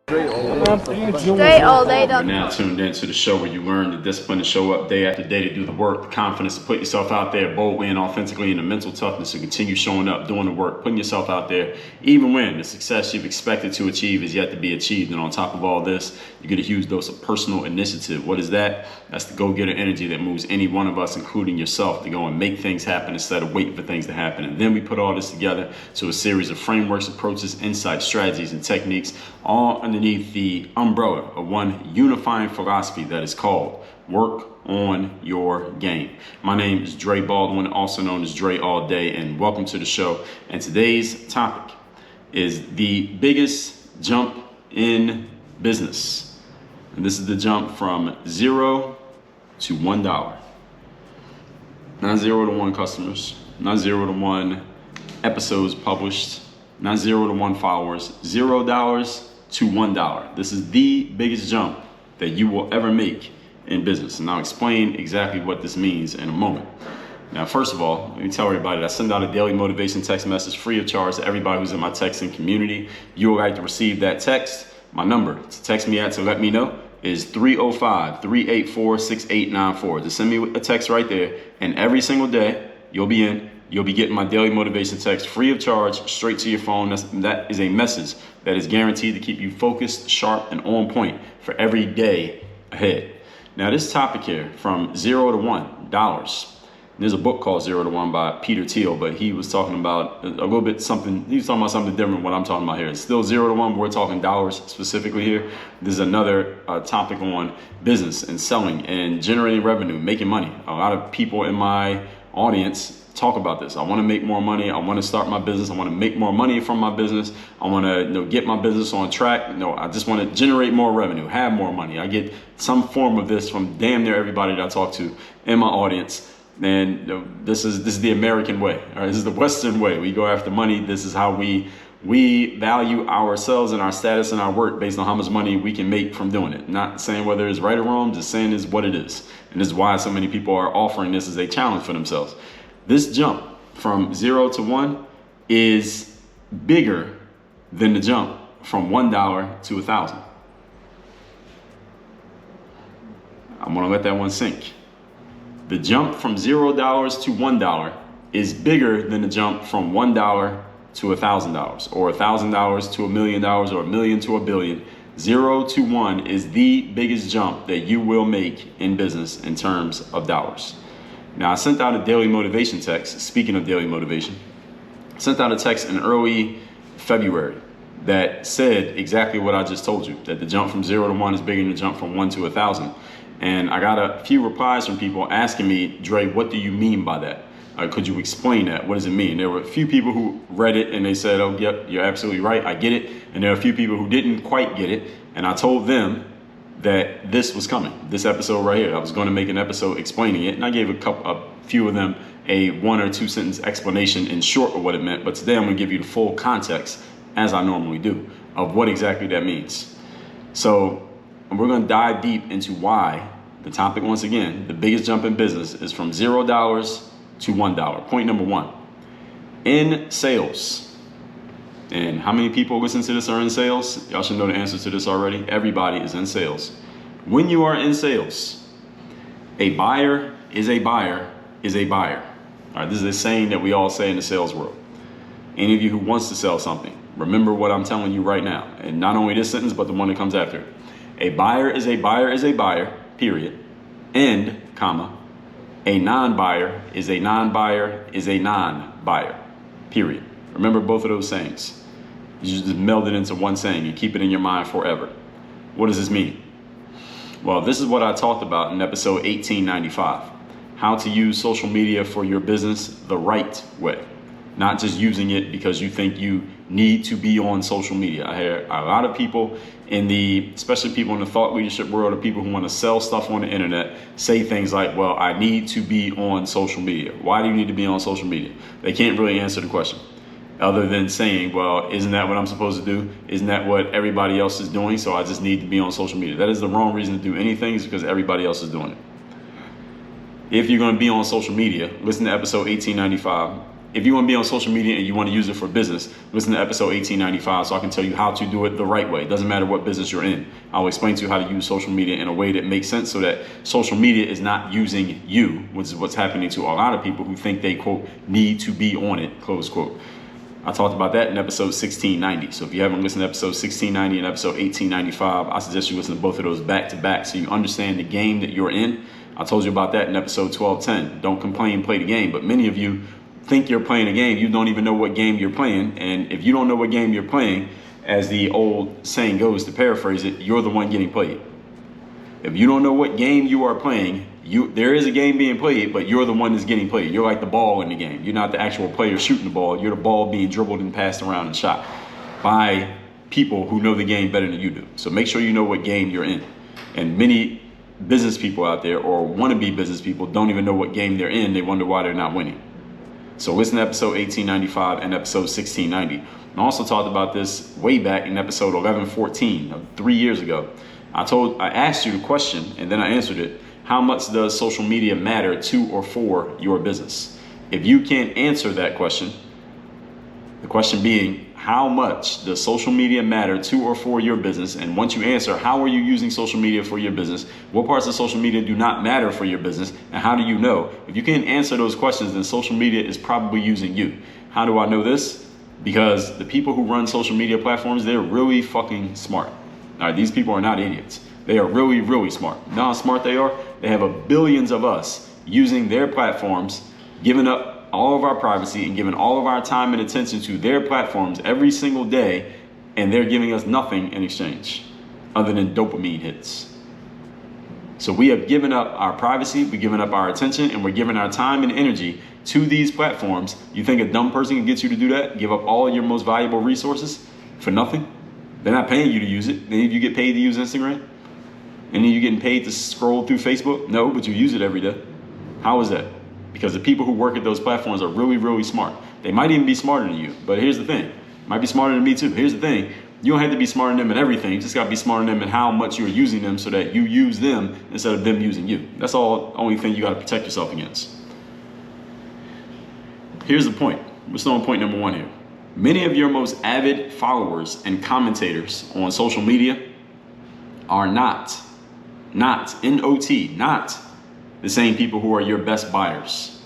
Straight all day. You're now tuned into the show where you learn the discipline to show up day after day, to do the work, the confidence to put yourself out there boldly and authentically, and the mental toughness to continue showing up, doing the work, putting yourself out there, even when the success you've expected to achieve is yet to be achieved. And on top of all this, you get a huge dose of personal initiative. What is that? That's the go-getter energy that moves any one of us, including yourself, to go and make things happen instead of waiting for things to happen. And then we put all this together to a series of frameworks, approaches, insights, strategies, and techniques, all underneath the umbrella of one unifying philosophy that is called work on your game. My name is Dre Baldwin, also known as Dre All Day, and welcome to the show. And today's topic is the biggest jump in business. And this is the jump from $0 to $1. Not 0 to 1 customers, not 0 to 1 episodes published, not 0 to 1 followers, $0 to $1. This is the biggest jump that you will ever make in business. And I'll explain exactly what this means in a moment. Now, first of all, let me tell everybody that I send out a daily motivation text message free of charge to everybody who's in my texting community. You would like to receive that text. My number to text me at to let me know is 305-384-6894. Just send me a text right there, and every single day you'll be getting my daily motivation text free of charge straight to your phone. That is a message that is guaranteed to keep you focused, sharp, and on point for every day ahead. Now, this topic here, from $0 to $1. There's a book called 0 to 1 by Peter Thiel, but he was talking about a little bit something. He was talking about something different than what I'm talking about here. It's still 0 to 1, but we're talking dollars specifically here. This is another topic on business and selling and generating revenue, making money. A lot of people in my audience talk about this. I want to make more money. I want to start my business. I want to make more money from my business. I want to get my business on track. I just want to generate more revenue, have more money. I get some form of this from damn near everybody that I talk to in my audience. And this is the American way. All right? This is the Western way. We go after money. This is how we value ourselves and our status and our work based on how much money we can make from doing it. Not saying whether it's right or wrong, just saying is what it is. And this is why so many people are offering this as a challenge for themselves. This jump from 0 to 1 is bigger than the jump from $1 to 1,000. I'm gonna let that one sink. The jump from $0 to $1 is bigger than the jump from $1 to $1,000, or $1,000 to $1 million, or $1 million to $1 billion. 0 to 1 is the biggest jump that you will make in business in terms of dollars. Now, I sent out a daily motivation text. Speaking of daily motivation, I sent out a text in early February that said exactly what I just told you, that the jump from 0 to 1 is bigger than the jump from 1 to 1,000. And I got a few replies from people asking me, Dre, what do you mean by that? Could you explain that? What does it mean? There were a few people who read it and they said, oh, yep, you're absolutely right. I get it. And there are a few people who didn't quite get it. And I told them that this was coming, this episode right here. I was going to make an episode explaining it. And I gave a few of them a 1 or 2 sentence explanation in short of what it meant. But today I'm going to give you the full context, as I normally do, of what exactly that means. So we're going to dive deep into why the topic, once again, the biggest jump in business is from $0 to $1. Point number 1, in sales. And how many people listen to this are in sales? Y'all should know the answer to this already. Everybody is in sales. When you are in sales, a buyer is a buyer is a buyer. All right, this is a saying that we all say in the sales world. Any of you who wants to sell something, remember what I'm telling you right now. And not only this sentence, but the one that comes after it. A buyer is a buyer is a buyer, period. And, comma, a non-buyer is a non-buyer is a non-buyer, period. Remember both of those sayings. You just meld it into one saying and keep it in your mind forever. What does this mean? Well, this is what I talked about in episode 1895. How to use social media for your business the right way. Not just using it because you think you need to be on social media. I hear a lot of people especially people in the thought leadership world, or people who want to sell stuff on the internet, say things like, well, I need to be on social media. Why do you need to be on social media? They can't really answer the question other than saying, well, isn't that what I'm supposed to do? Isn't that what everybody else is doing? So I just need to be on social media. That is the wrong reason to do anything, is because everybody else is doing it. If you're going to be on social media, listen to episode 1895. if you want to be on social media and you want to use it for business, listen to episode 1895 so I can tell you how to do it the right way. It doesn't matter what business you're in. I'll explain to you how to use social media in a way that makes sense so that social media is not using you, which is what's happening to a lot of people who think they, quote, need to be on it, close quote. I talked about that in episode 1690. So if you haven't listened to episode 1690 and episode 1895, I suggest you listen to both of those back to back so you understand the game that you're in. I told you about that in episode 1210. Don't complain, play the game. But many of you think you're playing a game. You don't even know what game you're playing. And if you don't know what game you're playing, as the old saying goes, to paraphrase it, you're the one getting played. If you don't know what game you are playing, there is a game being played, but you're the one that's getting played. You're like the ball in the game. You're not the actual player shooting the ball. You're the ball being dribbled and passed around and shot by people who know the game better than you do. So make sure you know what game you're in. And many business people out there, or wannabe business people, don't even know what game they're in. They wonder why they're not winning. So listen to episode 1895 and episode 1690. I also talked about this way back in episode 1114, 3 years ago. I asked you the question and then I answered it. How much does social media matter to or for your business? If you can't answer that question, the question being, how much does social media matter to or for your business? And once you answer, how are you using social media for your business? What parts of social media do not matter for your business? And how do you know? If you can't answer those questions, then social media is probably using you. How do I know this? Because the people who run social media platforms, they're really fucking smart. All right, these people are not idiots. They are really, really smart. You know how smart they are? They have billions of us using their platforms, giving up all of our privacy and giving all of our time and attention to their platforms every single day, and they're giving us nothing in exchange other than dopamine hits. So we have given up our privacy, we've given up our attention, and we're giving our time and energy to these platforms. You think a dumb person can get you to do that? Give up all your most valuable resources for nothing? They're not paying you to use it. Then you get paid to use Instagram? And then you're getting paid to scroll through Facebook? No, but you use it every day. How is that? Because the people who work at those platforms are really, really smart. They might even be smarter than you. But here's the thing. Might be smarter than me too. Here's the thing. You don't have to be smarter than them in everything. You just got to be smarter than them in how much you're using them so that you use them instead of them using you. That's all. Only thing you got to protect yourself against. Here's the point. We're still on point number 1 here. Many of your most avid followers and commentators on social media are not the same people who are your best buyers,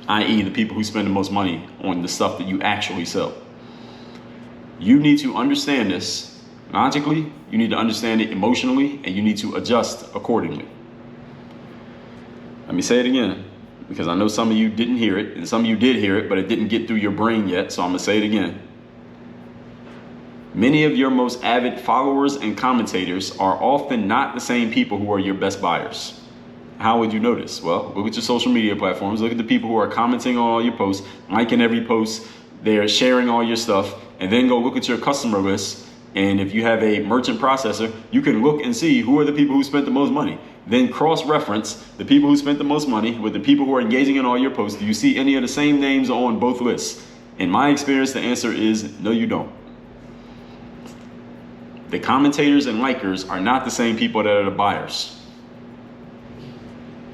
i.e. the people who spend the most money on the stuff that you actually sell. You need to understand this logically, you need to understand it emotionally, and you need to adjust accordingly. Let me say it again, because I know some of you didn't hear it, and some of you did hear it, but it didn't get through your brain yet, so I'm gonna say it again. Many of your most avid followers and commentators are often not the same people who are your best buyers. How would you notice? Well, look at your social media platforms. Look at the people who are commenting on all your posts, liking every post. They're sharing all your stuff. And then go look at your customer list. And if you have a merchant processor, you can look and see who are the people who spent the most money. Then cross-reference the people who spent the most money with the people who are engaging in all your posts. Do you see any of the same names on both lists? In my experience, the answer is no, you don't. The commentators and likers are not the same people that are the buyers.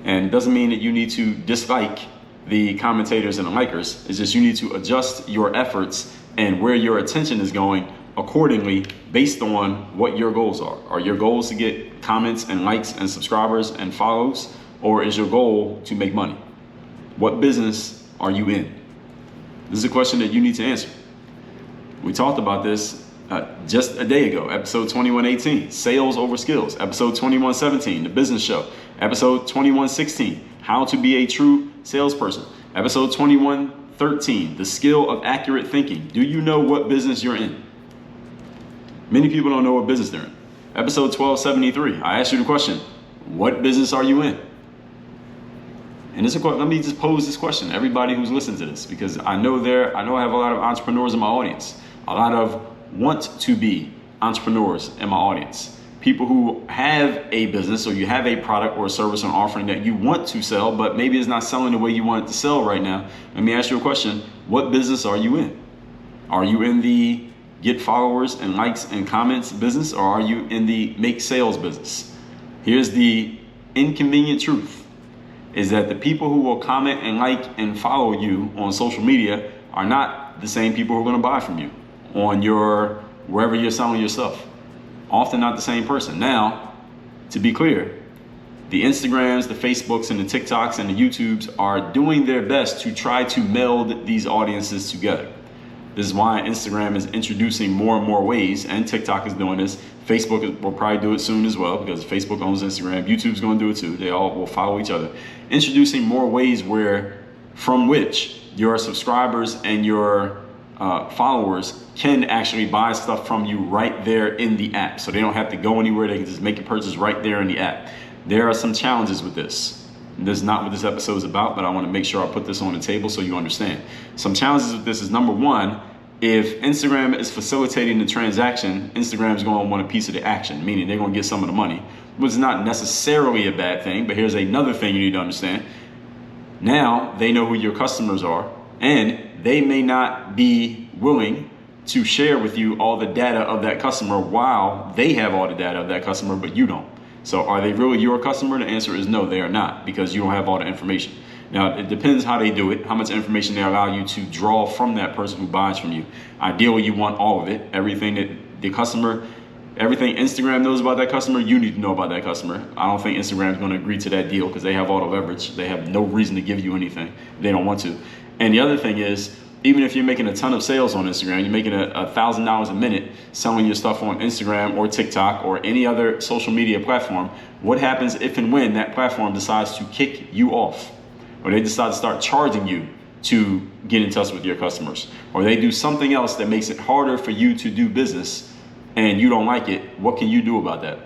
And it doesn't mean that you need to dislike the commentators and the likers. It's just you need to adjust your efforts and where your attention is going accordingly based on what your goals are. Are your goals to get comments and likes and subscribers and follows? Or is your goal to make money? What business are you in? This is a question that you need to answer. We talked about this just a day ago, episode 2118, sales over skills, episode 2117, the business show, episode 2116, how to be a true salesperson, episode 2113, the skill of accurate thinking. Do you know what business you're in? Many people don't know what business they're in. Episode 1273, I asked you the question, what business are you in? And let me just pose this question to everybody who's listening to this, because I know I have a lot of entrepreneurs in my audience, a lot of want to be entrepreneurs in my audience, people who have a business, or you have a product or a service or offering that you want to sell, but maybe it's not selling the way you want it to sell right now. Let me ask you a question. What business are you in? Are you in the get followers and likes and comments business, or are you in the make sales business? Here's the inconvenient truth, is that the people who will comment and like and follow you on social media are not the same people who are going to buy from you on your, wherever you're selling your stuff. Often not the same person. Now, to be clear, the Instagrams, the Facebooks, and the TikToks, and the YouTubes are doing their best to try to meld these audiences together. This is why Instagram is introducing more and more ways, and TikTok is doing this. Facebook will probably do it soon as well, because Facebook owns Instagram. YouTube's going to do it too. They all will follow each other. Introducing more ways from which your subscribers and your followers can actually buy stuff from you right there in the app. So they don't have to go anywhere. They can just make a purchase right there in the app. There are some challenges with this. This is not what this episode is about, but I want to make sure I put this on the table so you understand. Some challenges with this is, number one, if Instagram is facilitating the transaction, Instagram is going to want a piece of the action, meaning they're going to get some of the money, which is not necessarily a bad thing. But here's another thing you need to understand. Now they know who your customers are, and they may not be willing to share with you all the data of that customer while they have all the data of that customer, but you don't. So are they really your customer? The answer is no, they are not, because you don't have all the information. Now, it depends how they do it, how much information they allow you to draw from that person who buys from you. Ideally, you want all of it. Everything that the customer, everything Instagram knows about that customer, you need to know about that customer. I don't think Instagram is going to agree to that deal because they have all the leverage. They have no reason to give you anything. They don't want to. And the other thing is, even if you're making a ton of sales on Instagram, you're making $1,000 a minute selling your stuff on Instagram or TikTok or any other social media platform, what happens if and when that platform decides to kick you off, or they decide to start charging you to get in touch with your customers, or they do something else that makes it harder for you to do business and you don't like it? What can you do about that?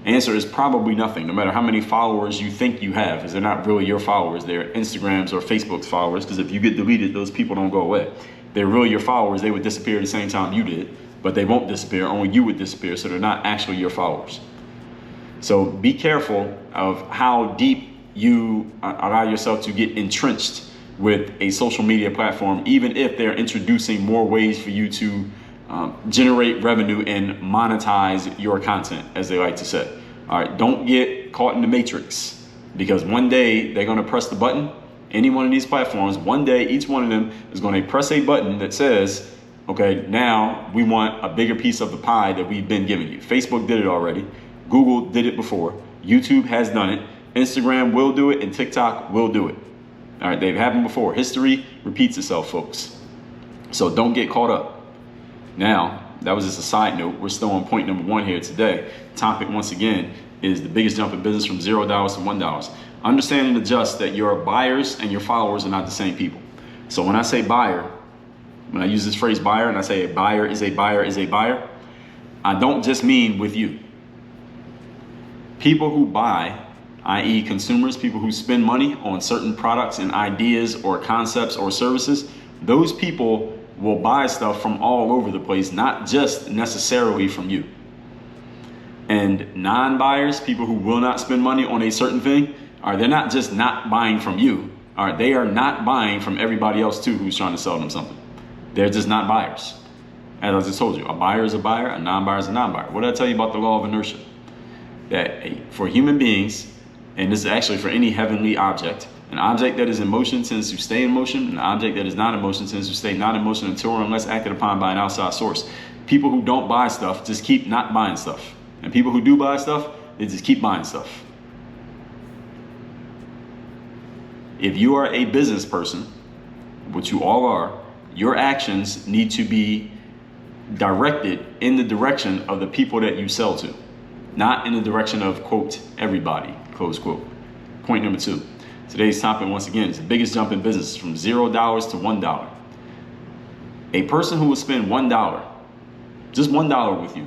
Answer is probably nothing, no matter how many followers you think you have, because they're not really your followers. They're Instagram's or Facebook's followers, because if you get deleted, those people don't go away. They're really your followers. They would disappear at the same time you did, but they won't disappear. Only you would disappear, so they're not actually your followers. So be careful of how deep you allow yourself to get entrenched with a social media platform, even if they're introducing more ways for you to generate revenue and monetize your content, as they like to say. All right, don't get caught in the matrix, because one day they're going to press the button. Any one of these platforms, one day each one of them is going to press a button that says, okay, now we want a bigger piece of the pie that we've been giving you. Facebook did it already. Google did it before. YouTube has done it. Instagram will do it, and TikTok will do it. All right, they've happened before. History repeats itself, folks. So don't get caught up. Now, that was just a side note. We're still on point number one here today. Topic, once again, is the biggest jump in business from $0 to $1. Understand and adjust that your buyers and your followers are not the same people. So when I say buyer, when I use this phrase buyer, and I say a buyer is a buyer is a buyer, I don't just mean with you. People who buy, i.e. consumers, people who spend money on certain products and ideas or concepts or services, those people will buy stuff from all over the place, not just necessarily from you. And non-buyers, people who will not spend money on a certain thing, they're not just not buying from you. They are not buying from everybody else too who's trying to sell them something. They're just not buyers. As I just told you, a buyer is a buyer, a non-buyer is a non-buyer. What did I tell you about the law of inertia? That for human beings, and this is actually for any heavenly object, an object that is in motion tends to stay in motion. An object that is not in motion tends to stay not in motion until or unless acted upon by an outside source. People who don't buy stuff just keep not buying stuff. And people who do buy stuff, they just keep buying stuff. If you are a business person, which you all are, your actions need to be directed in the direction of the people that you sell to, not in the direction of, quote, everybody, close quote. Point number two. Today's topic, once again, is the biggest jump in business from $0 to $1. A person who will spend $1, just $1 with you,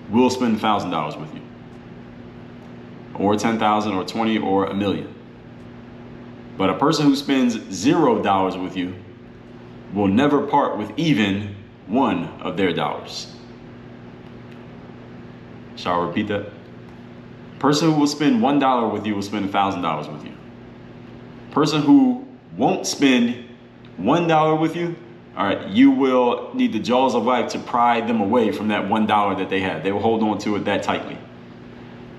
will spend $1,000 with you, or 10,000, or 20, or a million. But a person who spends $0 with you will never part with even one of their dollars. Shall I repeat that? Person who will spend $1 with you will spend $1,000 with you. Person who won't spend $1 with you, all right, you will need the jaws of life to pry them away from that $1 that they have. They will hold on to it that tightly.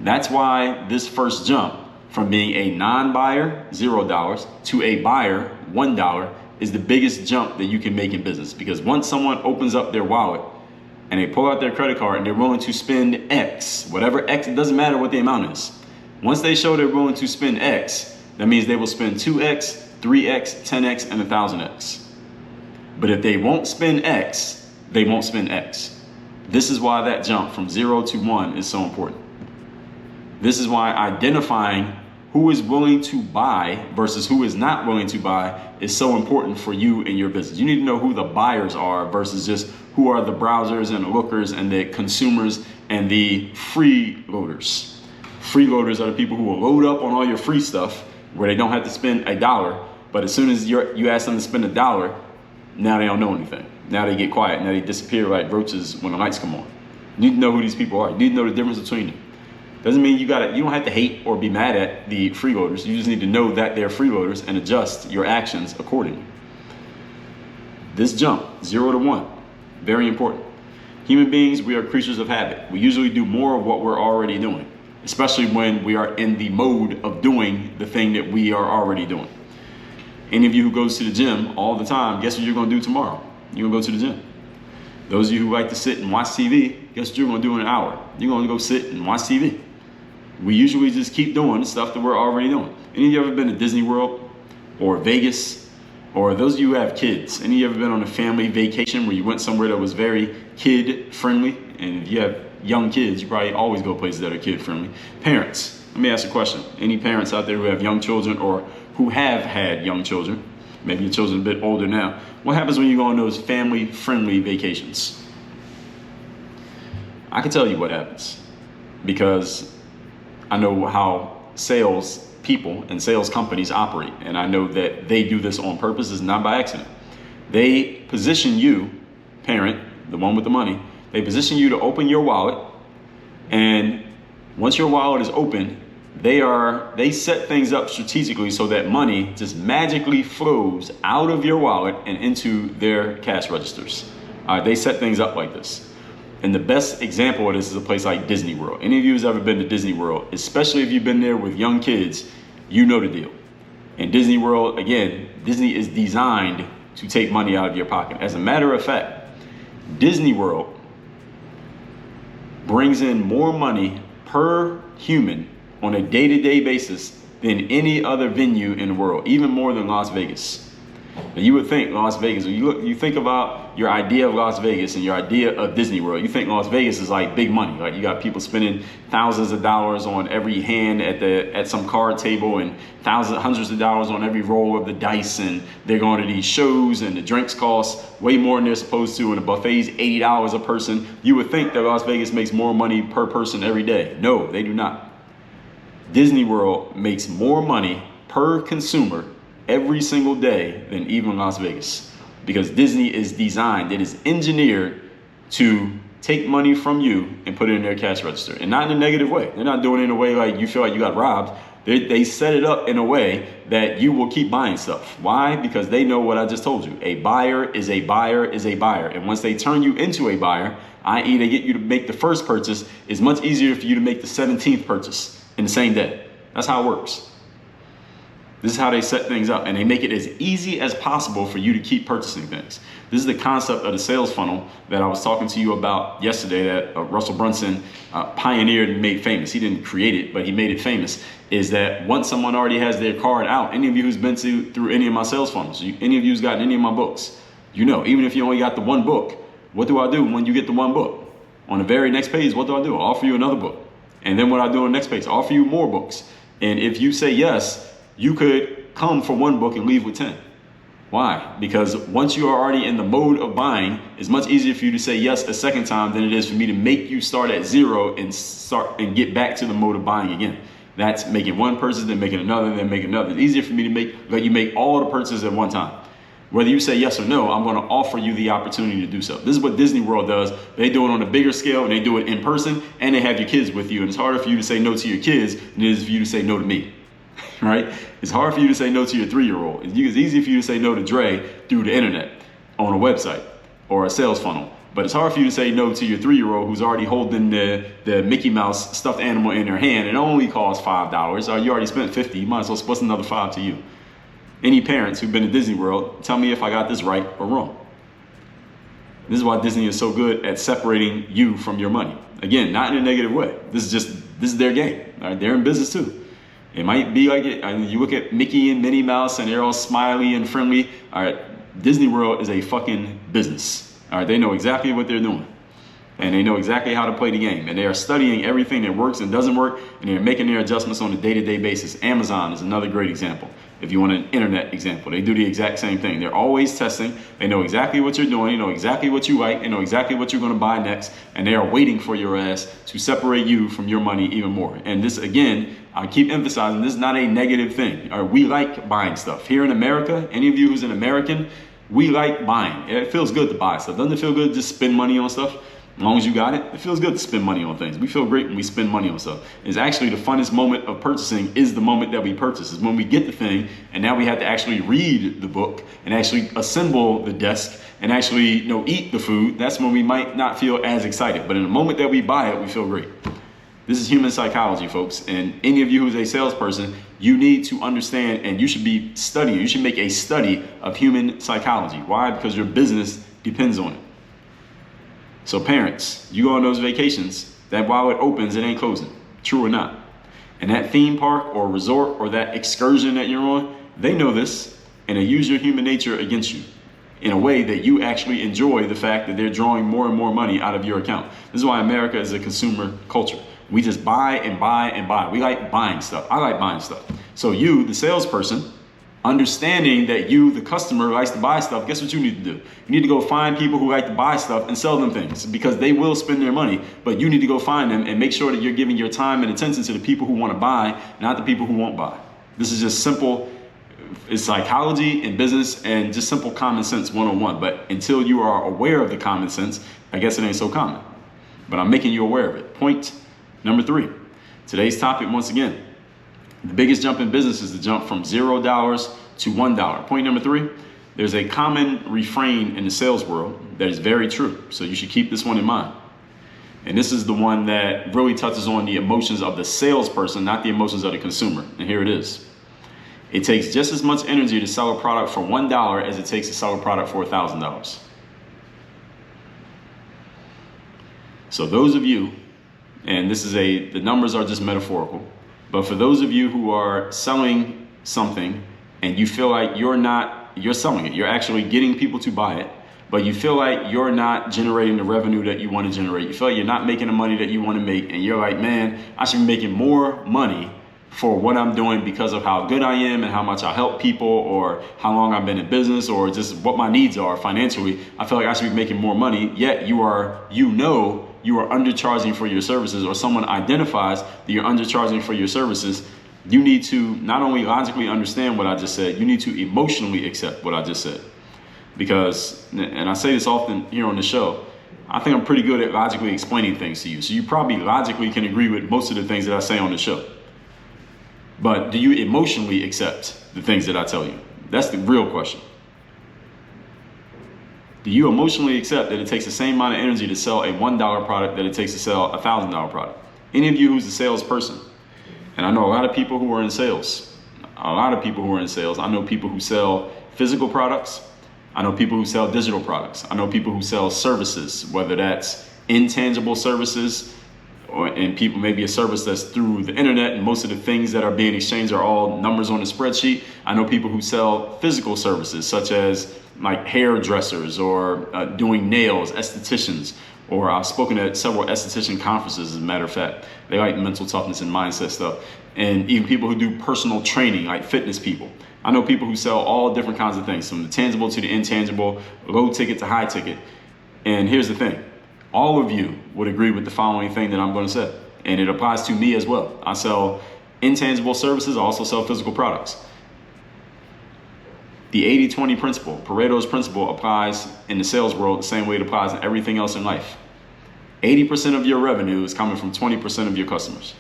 That's why this first jump from being a non-buyer, $0, to a buyer, $1, is the biggest jump that you can make in business, because once someone opens up their wallet and they pull out their credit card and they're willing to spend X, whatever X, it doesn't matter what the amount is. Once they show they're willing to spend X, that means they will spend 2X, 3X, 10X, and 1,000X. But if they won't spend X, they won't spend X. This is why that jump from 0 to 1 is so important. This is why identifying who is willing to buy versus who is not willing to buy is so important for you and your business. You need to know who the buyers are versus just who are the browsers and the lookers and the consumers and the freeloaders. Freeloaders are the people who will load up on all your free stuff where they don't have to spend $1, but as soon as you ask them to spend $1, now they don't know anything. Now they get quiet. Now they disappear like roaches when the lights come on. You need to know who these people are. You need to know the difference between them. Doesn't mean you don't have to hate or be mad at the freeloaders. You just need to know that they're freeloaders and adjust your actions accordingly. This jump, 0 to 1, very important. Human beings, we are creatures of habit. We usually do more of what we're already doing, especially when we are in the mode of doing the thing that we are already doing. Any of you who goes to the gym all the time, guess what you're gonna do tomorrow? You're gonna go to the gym. Those of you who like to sit and watch TV, guess what you're gonna do in an hour? You're gonna go sit and watch TV. We usually just keep doing the stuff that we're already doing. Any of you ever been to Disney World or Vegas? Or those of you who have kids, any of you ever been on a family vacation where you went somewhere that was very kid friendly? And if you have young kids, you probably always go places that are kid friendly. Parents, let me ask you a question. Any parents out there who have young children or who have had young children, maybe your children are a bit older now, what happens when you go on those family friendly vacations? I can tell you what happens, because I know how sales people and sales companies operate, and I know that they do this on purpose. It's not by accident. They position you, parent, the one with the money, they position you to open your wallet, and once your wallet is open, they set things up strategically so that money just magically flows out of your wallet and into their cash registers. They set things up like this. And the best example of this is a place like Disney World. Any of you who's ever been to Disney World, especially if you've been there with young kids, you know the deal. In Disney World, again, Disney is designed to take money out of your pocket. As a matter of fact, Disney World brings in more money per human on a day-to-day basis than any other venue in the world, even more than Las Vegas. And you would think Las Vegas, when you think about your idea of Las Vegas and your idea of Disney World, you think Las Vegas is like big money. Like you got people spending thousands of dollars on every hand at some card table, and hundreds of dollars on every roll of the dice, and they're going to these shows, and the drinks cost way more than they're supposed to, and the buffet's $80 a person. You would think that Las Vegas makes more money per person every day. No, they do not. Disney World makes more money per consumer every single day than even Las Vegas, because Disney is designed, it is engineered to take money from you and put it in their cash register, and not in a negative way. They're not doing it in a way like you feel like you got robbed. They set it up in a way that you will keep buying stuff. Why? Because they know what I just told you. A buyer is a buyer is a buyer. And once they turn you into a buyer, i.e. they get you to make the first purchase, it's much easier for you to make the 17th purchase in the same day. That's how it works. This is how they set things up, and they make it as easy as possible for you to keep purchasing things. This is the concept of the sales funnel that I was talking to you about yesterday, that Russell Brunson pioneered and made famous. He didn't create it, but he made it famous. Is that once someone already has their card out, any of you who's been through any of my sales funnels, any of you who's gotten any of my books, you know, even if you only got the one book, what do I do when you get the one book? On the very next page, what do? I offer you another book. And then what I do on the next page, I offer you more books. And if you say yes, you could come for one book and leave with 10. Why? Because once you are already in the mode of buying, it's much easier for you to say yes a second time than it is for me to make you start at zero and get back to the mode of buying again. That's making one purchase, then making another, then making another. It's easier for me to let you make all the purchases at one time. Whether you say yes or no, I'm going to offer you the opportunity to do so. This is what Disney World does. They do it on a bigger scale, and they do it in person, and they have your kids with you. And it's harder for you to say no to your kids than it is for you to say no to me. Right? It's hard for you to say no to your 3-year-old. It's easy for you to say no to Dre through the internet on a website or a sales funnel. But it's hard for you to say no to your 3-year-old who's already holding the Mickey Mouse stuffed animal in their hand. It only costs $5. You already spent $50. You might as well split another $5 to you. Any parents who've been to Disney World, tell me if I got this right or wrong. This is why Disney is so good at separating you from your money. Again, not in a negative way. This is their game. All right? They're in business too. It might be like it. I mean, you look at Mickey and Minnie Mouse and they're all smiley and friendly. All right, Disney World is a fucking business. All right, they know exactly what they're doing. And they know exactly how to play the game. And they are studying everything that works and doesn't work. And they're making their adjustments on a day-to-day basis. Amazon is another great example. If you want an internet example, they do the exact same thing. They're always testing. They know exactly what you're doing. They know exactly what you like. They know exactly what you're going to buy next. And they are waiting for your ass to separate you from your money even more. And this, again, I keep emphasizing, this is not a negative thing. We like buying stuff. Here in America, any of you who's an American, we like buying. It feels good to buy stuff. Doesn't it feel good to just spend money on stuff? As long as you got it, it feels good to spend money on things. We feel great when we spend money on stuff. It's actually the funnest moment of purchasing is the moment that we purchase. Is when we get the thing and now we have to actually read the book and actually assemble the desk and actually eat the food. That's when we might not feel as excited. But in the moment that we buy it, we feel great. This is human psychology, folks. And any of you who's a salesperson, you need to understand and you should be studying. You should make a study of human psychology. Why? Because your business depends on it. So parents, you go on those vacations, that while it opens, it ain't closing. True or not? And that theme park or resort or that excursion that you're on, they know this and they use your human nature against you in a way that you actually enjoy the fact that they're drawing more and more money out of your account. This is why America is a consumer culture. We just buy and buy and buy. We like buying stuff. I like buying stuff. So you, the salesperson, understanding that you, the customer, likes to buy stuff, guess what you need to do? You need to go find people who like to buy stuff and sell them things because they will spend their money, but you need to go find them and make sure that you're giving your time and attention to the people who want to buy, not the people who won't buy. This is just simple. It's psychology and business and just simple common sense 101. But until you are aware of the common sense, I guess it ain't so common. But I'm making you aware of it. Point number 3. Today's topic, once again, the biggest jump in business is the jump from $0 to $1. Point number 3, there's a common refrain in the sales world that is very true. So you should keep this one in mind. And this is the one that really touches on the emotions of the salesperson, not the emotions of the consumer. And here it is. It takes just as much energy to sell a product for $1 as it takes to sell a product for $1,000. So those of you, and the numbers are just metaphorical, but for those of you who are selling something and you feel like you're selling it, you're actually getting people to buy it, but you feel like you're not generating the revenue that you want to generate. You feel like you're not making the money that you want to make. And you're like, man, I should be making more money for what I'm doing because of how good I am and how much I help people or how long I've been in business or just what my needs are financially. I feel like I should be making more money, yet you are undercharging for your services, or someone identifies that you're undercharging for your services. You need to not only logically understand what I just said, you need to emotionally accept what I just said. Because, and I say this often here on the show, I think I'm pretty good at logically explaining things to you. So you probably logically can agree with most of the things that I say on the show. But do you emotionally accept the things that I tell you? That's the real question. Do you emotionally accept that it takes the same amount of energy to sell a $1 product that it takes to sell a $1,000 product? Any of you who's a salesperson, and I know a lot of people who are in sales, I know people who sell physical products. I know people who sell digital products. I know people who sell services, whether that's intangible services and people, maybe a service that's through the internet, and most of the things that are being exchanged are all numbers on a spreadsheet. I know people who sell physical services such as like hairdressers or doing nails, estheticians, or I've spoken at several esthetician conferences, as a matter of fact. They like mental toughness and mindset stuff. And even people who do personal training, like fitness people. I know people who sell all different kinds of things, from the tangible to the intangible, low ticket to high ticket. And here's the thing. All of you would agree with the following thing that I'm going to say. And it applies to me as well. I sell intangible services. I also sell physical products. The 80-20 principle, Pareto's principle, applies in the sales world the same way it applies in everything else in life. 80% of your revenue is coming from 20% of your customers.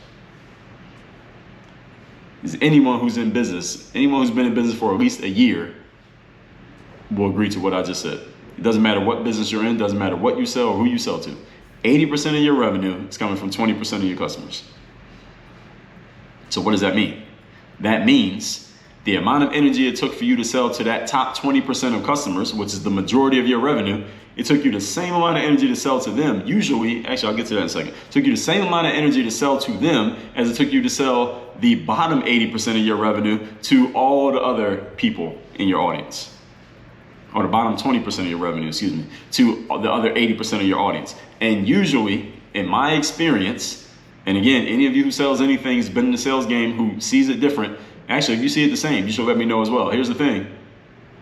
Is anyone who's in business, anyone who's been in business for at least a year will agree to what I just said. It doesn't matter what business you're in, doesn't matter what you sell or who you sell to. 80% of your revenue is coming from 20% of your customers. So what does that mean? That means the amount of energy it took for you to sell to that top 20% of customers, which is the majority of your revenue, it took you the same amount of energy to sell to them. Usually, actually, I'll get to that in a second. It took you the same amount of energy to sell to them as it took you to sell the bottom 80% of your revenue to all the other people in your audience. Or the bottom 20% of your revenue, excuse me, to the other 80% of your audience. And usually, in my experience, and again, any of you who sells anything, has been in the sales game, who sees it different, actually, if you see it the same, you should let me know as well. Here's the thing.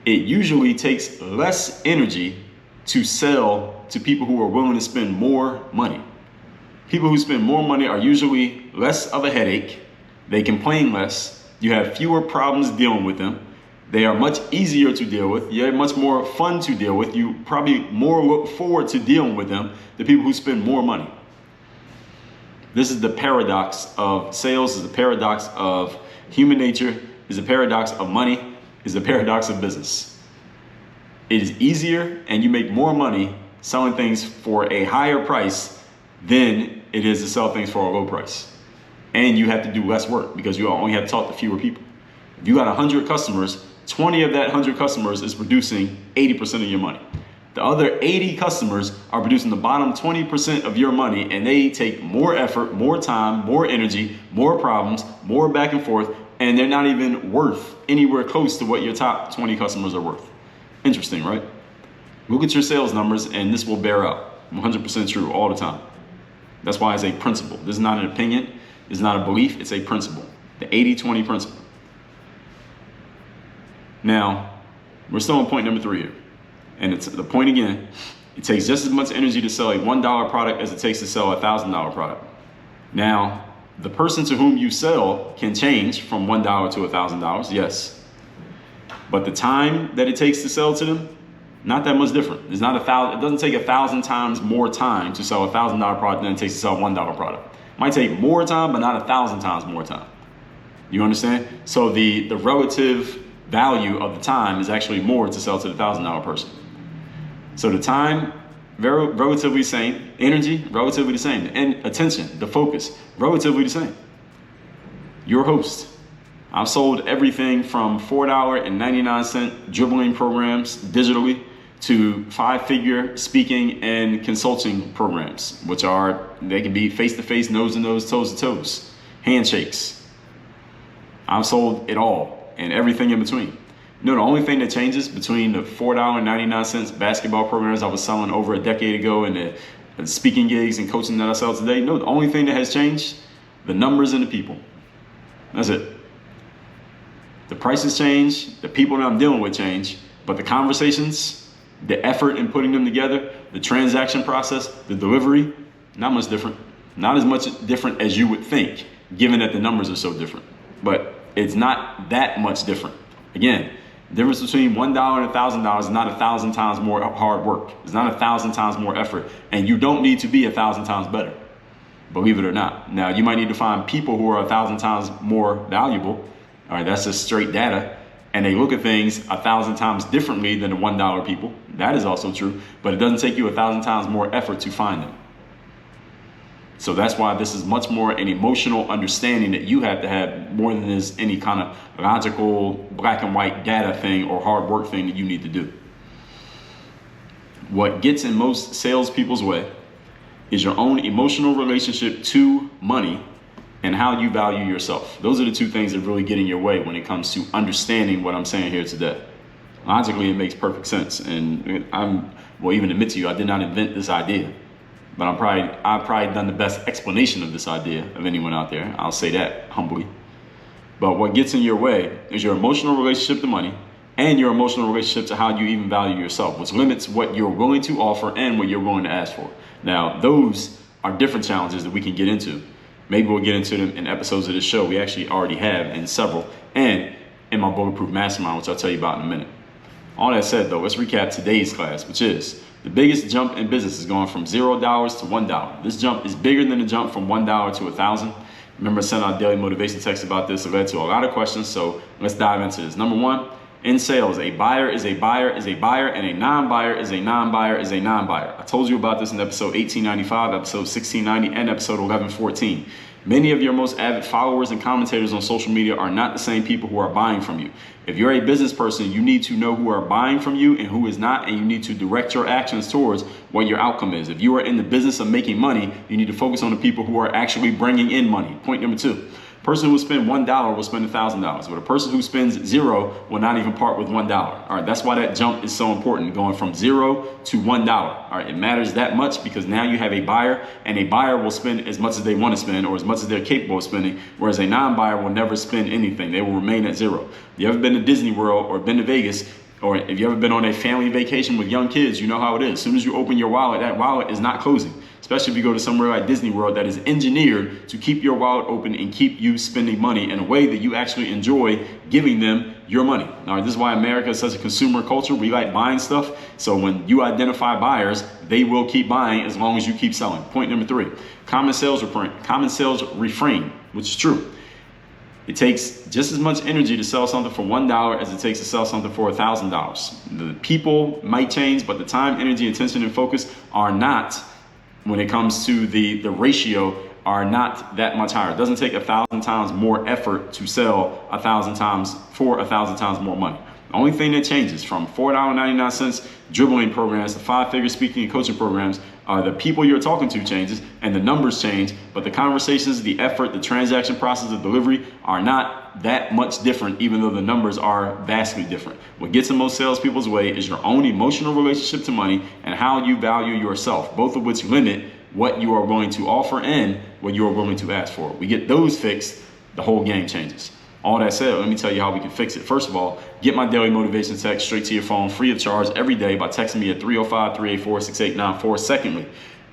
It usually takes less energy to sell to people who are willing to spend more money. People who spend more money are usually less of a headache. They complain less. You have fewer problems dealing with them. They are much easier to deal with. They're much more fun to deal with. You probably more look forward to dealing with them, the people who spend more money. This is the paradox of sales, is the paradox of human nature, is the paradox of money, is the paradox of business. It is easier and you make more money selling things for a higher price than it is to sell things for a low price. And you have to do less work because you only have to talk to fewer people. If you got 100 customers, 20 of that 100 customers is producing 80% of your money. The other 80 customers are producing the bottom 20% of your money, and they take more effort, more time, more energy, more problems, more back and forth, and they're not even worth anywhere close to what your top 20 customers are worth. Interesting, right? Look at your sales numbers and this will bear out. 100% true all the time. That's why it's a principle. This is not an opinion. It's not a belief. It's a principle. The 80-20 principle. Now, we're still on point number 3 here. And it's the point again, it takes just as much energy to sell a $1 product as it takes to sell a $1,000 product. Now, the person to whom you sell can change from $1 to $1,000, yes. But the time that it takes to sell to them, not that much different. It's not it doesn't take 1,000 times more time to sell a $1,000 product than it takes to sell a $1 product. It might take more time, but not 1,000 times more time. You understand? So the relative value of the time is actually more to sell to the $1,000 person. So the time, relatively the same. Energy, relatively the same. And attention, the focus, relatively the same. Your host. I've sold everything from $4.99 dribbling programs digitally to 5-figure speaking and consulting programs, which they can be face-to-face, nose-to-nose, toes-to-toes, handshakes. I've sold it all and everything in between. The only thing that changes between the $4.99 basketball programs I was selling over a decade ago and the speaking gigs and coaching that I sell today, the only thing that has changed, the numbers and the people. That's it. The prices change, the people that I'm dealing with change, but the conversations, the effort in putting them together, the transaction process, the delivery, not much different. Not as much different as you would think, given that the numbers are so different. But it's not that much different. Again, the difference between $1 and $1,000 is not 1,000 times more hard work. It's not 1,000 times more effort. And you don't need to be 1,000 times better, believe it or not. Now, you might need to find people who are 1,000 times more valuable. All right, that's just straight data. And they look at things 1,000 times differently than the $1 people. That is also true. But it doesn't take you 1,000 times more effort to find them. So that's why this is much more an emotional understanding that you have to have more than this any kind of logical black and white data thing or hard work thing that you need to do. What gets in most salespeople's way is your own emotional relationship to money and how you value yourself. Those are the two things that really get in your way when it comes to understanding what I'm saying here today. Logically, it makes perfect sense. And will even admit to you, I did not invent this idea. But I've probably done the best explanation of this idea of anyone out there. I'll say that humbly. But what gets in your way is your emotional relationship to money and your emotional relationship to how you even value yourself, which limits what you're willing to offer and what you're willing to ask for. Now, those are different challenges that we can get into. Maybe we'll get into them in episodes of this show. We actually already have in several, and in my Bulletproof Mastermind, which I'll tell you about in a minute. All that said, though, let's recap today's class, which is the biggest jump in business is going from $0 to $1. This jump is bigger than the jump from $1 to $1,000. Remember, I sent out daily motivation texts about this. It led to a lot of questions, so let's dive into this. Number one, In sales, a buyer is a buyer is a buyer, and a non-buyer is a non-buyer is a non-buyer. I told you about this in episode 1895, episode 1690, and episode 1114. Many of your most avid followers and commentators on social media are not the same people who are buying from you. If you're a business person, you need to know who are buying from you and who is not, and you need to direct your actions towards what your outcome is. If you are in the business of making money, you need to focus on the people who are actually bringing in money. Point number 2. Person who spend $1 will spend $1,000, but a person who spends $0 will not even part with $1. All right, that's why that jump is so important, going from $0 to $1. All right, it matters that much because now you have a buyer, and a buyer will spend as much as they want to spend or as much as they're capable of spending, whereas a non-buyer will never spend anything. They will remain at $0. You ever been to Disney World or been to Vegas, or if you ever been on a family vacation with young kids, you know how it is. As soon as you open your wallet, that wallet is not closing. Especially if you go to somewhere like Disney World that is engineered to keep your wallet open and keep you spending money in a way that you actually enjoy giving them your money. All right, this is why America is such a consumer culture. We like buying stuff. So when you identify buyers, they will keep buying as long as you keep selling. Point number 3, common sales refrain, which is true. It takes just as much energy to sell something for $1 as it takes to sell something for $1,000. The people might change, but the time, energy, attention, and focus are not, when it comes to the ratio, are not that much higher. It doesn't take 1,000 times more effort to sell 1,000 times for 1,000 times more money. The only thing that changes from $4.99 dribbling programs to 5-figure speaking and coaching programs are the people you're talking to changes and the numbers change, but the conversations, the effort, the transaction process, the delivery are not that much different, even though the numbers are vastly different. What gets in most salespeople's way is your own emotional relationship to money and how you value yourself, both of which limit what you are going to offer and what you are willing to ask for. We get those fixed, the whole game changes. All that said, let me tell you how we can fix it. First of all, get my daily motivation text straight to your phone, free of charge, every day by texting me at 305-384-6894. Secondly,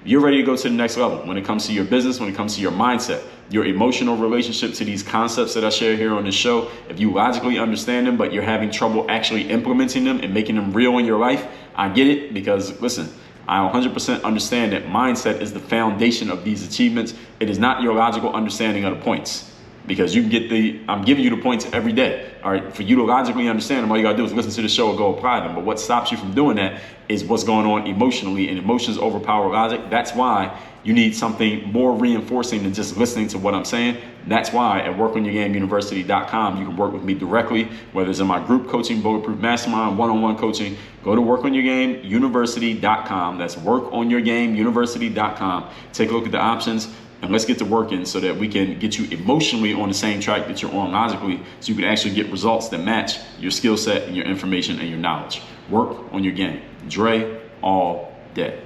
you're ready to go to the next level when it comes to your business, when it comes to your mindset, your emotional relationship to these concepts that I share here on this show. If you logically understand them, but you're having trouble actually implementing them and making them real in your life, I get it, because listen, I 100% understand that mindset is the foundation of these achievements. It is not your logical understanding of the points. Because you can get I'm giving you the points every day. All right, for you to logically understand them, all you gotta do is listen to the show and go apply them. But what stops you from doing that is what's going on emotionally, and emotions overpower logic. That's why you need something more reinforcing than just listening to what I'm saying. That's why at workonyourgameuniversity.com, you can work with me directly, whether it's in my group coaching, Bulletproof Mastermind, one-on-one coaching. Go to workonyourgameuniversity.com. That's workonyourgameuniversity.com. Take a look at the options. And let's get to working so that we can get you emotionally on the same track that you're on logically, so you can actually get results that match your skill set and your information and your knowledge. Work on your game. Dre all day.